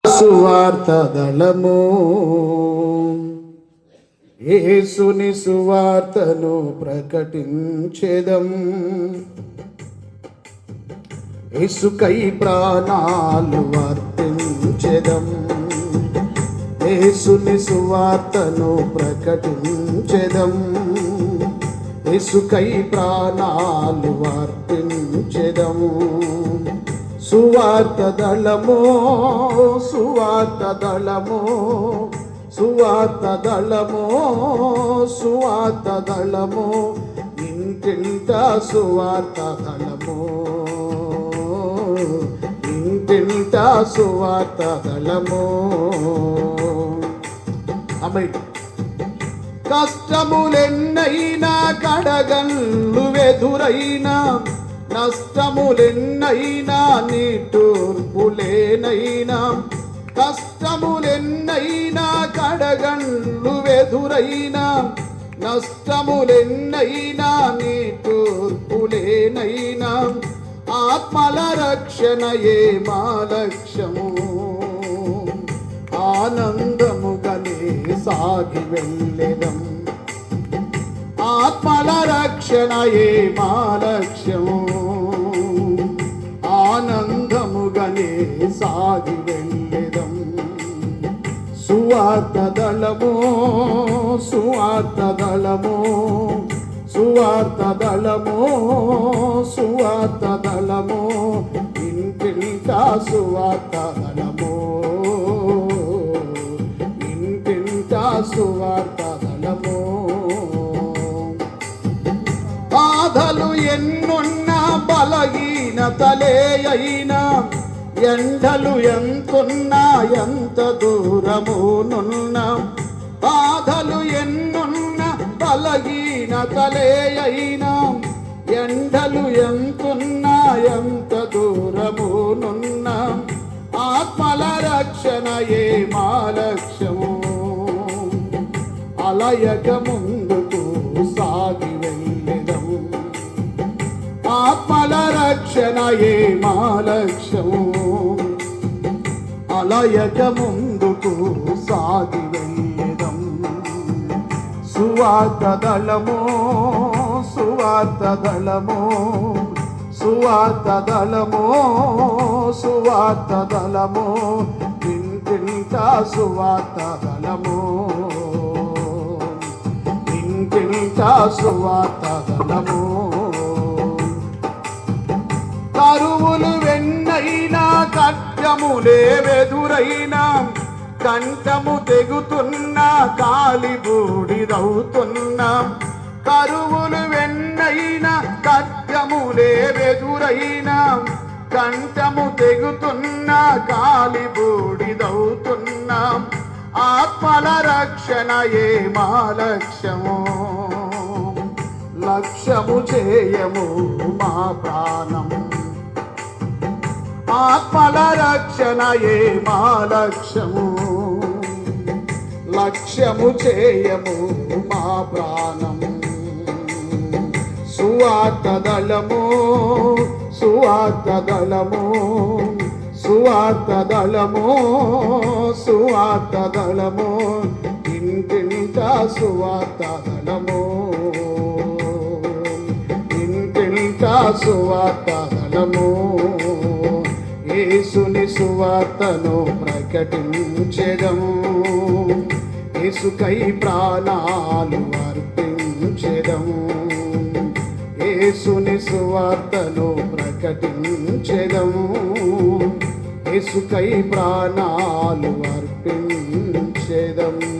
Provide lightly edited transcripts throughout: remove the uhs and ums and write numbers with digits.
సువార్త దళము యేసుని సువార్తను ప్రకటించెదం. యేసుకై ప్రాణాలు అర్పించెదం. యేసుని సువార్తను ప్రకటించెదం. యేసుకై ప్రాణాలు అర్పించెదం. సువార్త దళము, సువార్త దళము, సువార్త దళము, సువార్త దళము, ఇంటింట సువార్త దళము, ఇంటింట సువార్త దళము. ఆమేన్. కష్టములెన్నైనా కడగళ్ళు ఎదురైనా, నష్టములెన్నైనా నిట్టూర్పులేనైనా, కష్టములెన్నైనా కడగళ్ళు ఎదురైనా, నష్టములెన్నైనా నిట్టూర్పులేనైనా, ఆత్మల రక్షణయే మా లక్ష్యము. ఆనందముగానే సాగి వెళ్ళెదం. ఆత్మల రక్షణయే మా లక్ష్యము. ఆనందముగానే సాగి వెళ్ళెదం. సువార్త దళము, సువార్త దళము, సువార్త దళము, సువార్త దళము, ఇంటింట సువార్త దళము, ఇంటింట సువార్త దళము. బాధలు ఎన్నున్నా బలహీనతలే అయినా, ఎండలు ఎంతున్నా ఎంత దూరమునున్నా, బాధలు ఎన్నున్నా బలహీనతలే అయినా, ఎండలు ఎంతున్నా ఎంత దూరమునున్నా, ఆత్మల రక్షణయే మా లక్ష్యము. అలయక ముందుకు సాగి వెళ్ళెదం. ఆత్మల రక్షణయే మా లక్ష్యము. అలయక ముందుకు సాగి వెళ్ళెదం. సువార్త దళము, సువార్త దళము, సువార్త దళము, సువార్త దళము, ఇంటింట సువార్త దళము, ఇంటింట సువార్త దళము. కరువులు వెన్నైనా కష్టములే వెదురైనా, కంఠము తెగుతున్నా కాలి బూడిదవుతున్నా, కరువులు వెన్నైనా కష్టములే వెదురైనా, కంఠము తెగుతున్నా కాలి బూడిదవుతున్నా, ఆత్మల రక్షణయే మా లక్ష్యము. లక్ష్యము చేయము మా ప్రాణం. ఆత్మల రక్షణయే మా లక్ష్యము. లక్ష్యము చేయము మా ప్రాణం. సువార్త దళము, సువార్త దళము, సువార్త దళము, సువార్త దళము, ఇంటింట సువార్త దళము, ఇంటింట సువార్త దళము. యేసుని సువార్తను ప్రకటించెదము. యేసుకై ప్రాణాలు అర్పించెదము. యేసుని సువార్తను ప్రకటించెదము. యేసుకై ప్రాణాలు అర్పించెదము.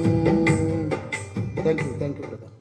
Thank you brother.